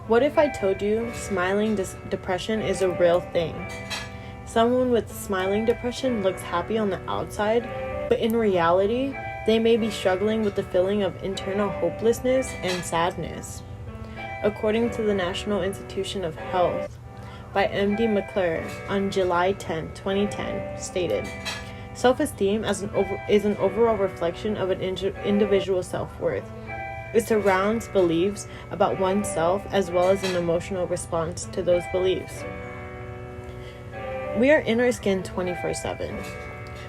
What if I told you smiling depression is a real thing? Someone with smiling depression looks happy on the outside, but in reality, they may be struggling with the feeling of internal hopelessness and sadness. According to the National Institution of Health, by MD McClure on July 10, 2010, stated, self-esteem is an overall reflection of an individual's self-worth. It surrounds beliefs about oneself as well as an emotional response to those beliefs. We are in our skin 24/7.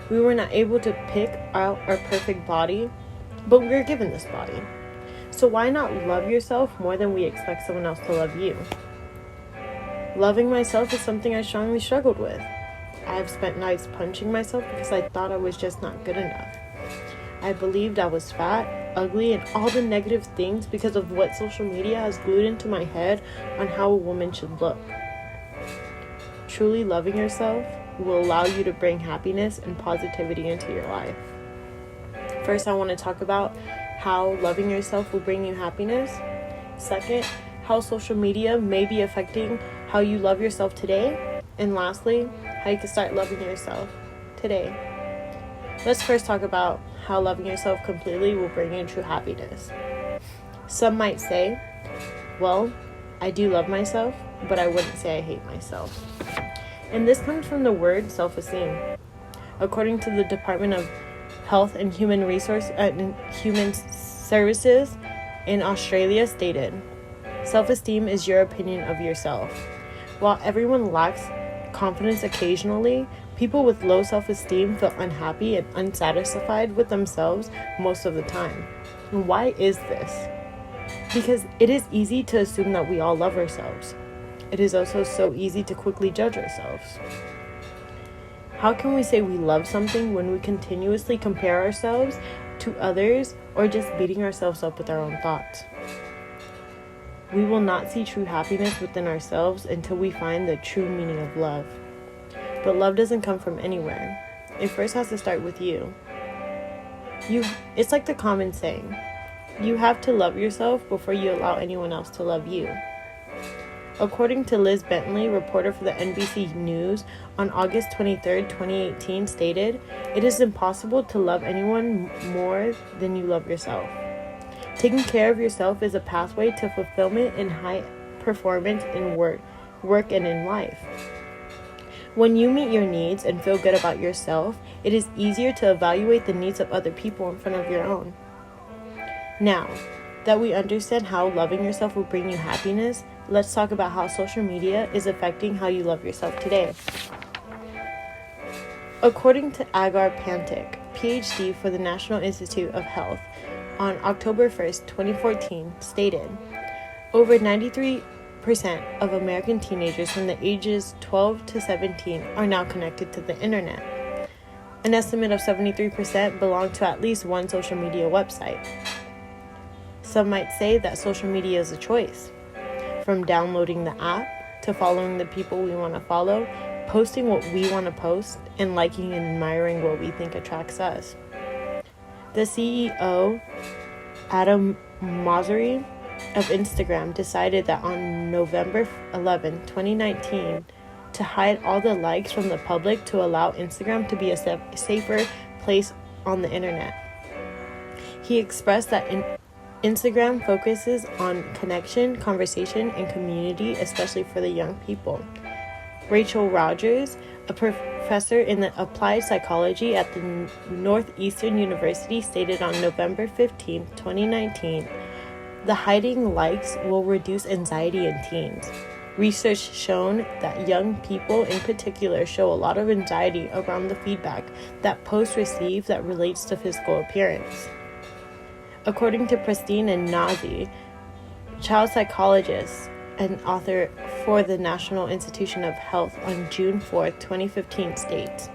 We were not able to pick out our perfect body, but we are given this body. So why not love yourself more than we expect someone else to love you? Loving myself is something I strongly struggled with. I have spent nights punching myself because I thought I was just not good enough. I believed I was fat, ugly, and all the negative things because of what social media has glued into my head on how a woman should look. Truly loving yourself will allow you to bring happiness and positivity into your life. First, I want to talk about how loving yourself will bring you happiness. Second, how social media may be affecting how you love yourself today. And lastly, how you can start loving yourself today. Let's first talk about how loving yourself completely will bring you true happiness. Some might say, well, I do love myself, but I wouldn't say I hate myself. And this comes from the word self-esteem. According to the Department of Health and Human Services in Australia stated, self-esteem is your opinion of yourself. While everyone lacks confidence occasionally, people with low self-esteem feel unhappy and unsatisfied with themselves most of the time. And why is this? Because it is easy to assume that we all love ourselves. It is also so easy to quickly judge ourselves. How can we say we love something when we continuously compare ourselves to others or just beating ourselves up with our own thoughts? We will not see true happiness within ourselves until we find the true meaning of love. But love doesn't come from anywhere. It first has to start with you. It's like the common saying, you have to love yourself before you allow anyone else to love you. According to Liz Bentley, reporter for the NBC News, on August 23, 2018, stated, it is impossible to love anyone more than you love yourself. Taking care of yourself is a pathway to fulfillment and high performance in work and in life. When you meet your needs and feel good about yourself, it is easier to evaluate the needs of other people in front of your own. Now that we understand how loving yourself will bring you happiness, let's talk about how social media is affecting how you love yourself today. According to Agar Pantik, PhD for the National Institute of Health, on October 1st, 2014, stated, over 93% of American teenagers from the ages 12 to 17 are now connected to the internet. An estimate of 73% belong to at least one social media website. Some might say that social media is a choice. From downloading the app to following the people we want to follow, posting what we want to post, and liking and admiring what we think attracts us. The CEO, Adam Mosseri of Instagram, decided that on November 11, 2019, to hide all the likes from the public to allow Instagram to be a safer place on the internet. He expressed that Instagram focuses on connection, conversation, and community, especially for the young people. Rachel Rogers, a professor in the applied psychology at the Northeastern University, stated on November 15, 2019, the hiding likes will reduce anxiety in teens. Research shown that young people in particular show a lot of anxiety around the feedback that posts receive that relates to physical appearance. According to Pristine and Nazi, child psychologist and author for the National Institution of Health, on June 4, 2015, states,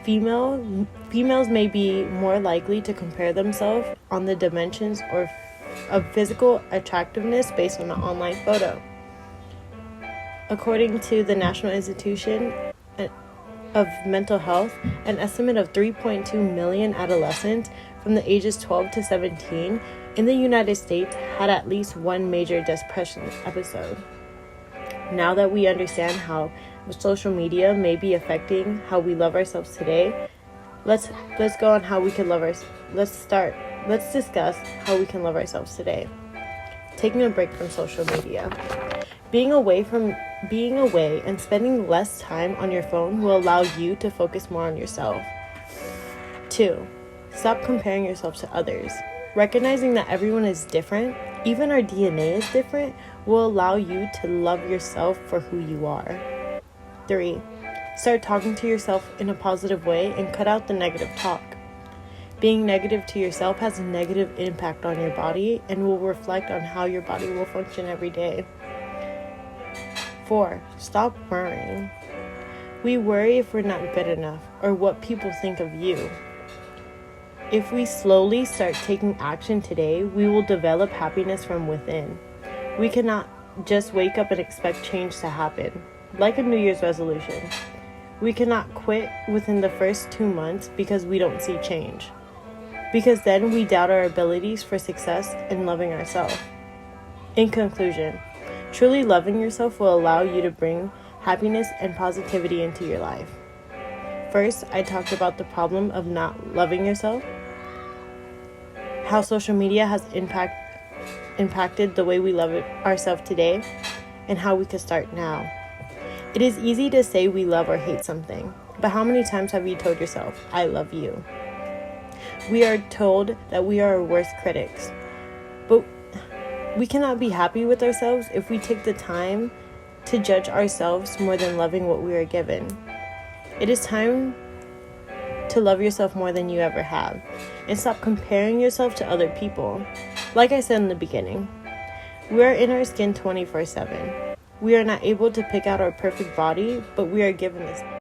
females may be more likely to compare themselves on the dimensions of physical attractiveness based on an online photo. According to the National Institution of Mental Health, an estimate of 3.2 million adolescents from the ages 12 to 17 in the United States had at least one major depression episode. Now that we understand how social media may be affecting how we love ourselves today, let's go on how we can love ourselves. Let's discuss how we can love ourselves today. Taking a break from social media. Being away and spending less time on your phone will allow you to focus more on yourself. 2. Stop comparing yourself to others. Recognizing that everyone is different, even our DNA is different, will allow you to love yourself for who you are. 3. Start talking to yourself in a positive way and cut out the negative talk. Being negative to yourself has a negative impact on your body and will reflect on how your body will function every day. 4. Stop worrying. We worry if we're not good enough or what people think of you. If we slowly start taking action today, we will develop happiness from within. We cannot just wake up and expect change to happen, like a New Year's resolution. We cannot quit within the first 2 months because we don't see change. Because then we doubt our abilities for success in loving ourselves. In conclusion, truly loving yourself will allow you to bring happiness and positivity into your life. First, I talked about the problem of not loving yourself, how social media has impacted the way we love ourselves today, and how we could start now. It is easy to say we love or hate something, but how many times have you told yourself, I love you? We are told that we are our worst critics, but we cannot be happy with ourselves if we take the time to judge ourselves more than loving what we are given. It is time to love yourself more than you ever have, and stop comparing yourself to other people. Like I said in the beginning, we are in our skin 24/7. We are not able to pick out our perfect body, but we are given this.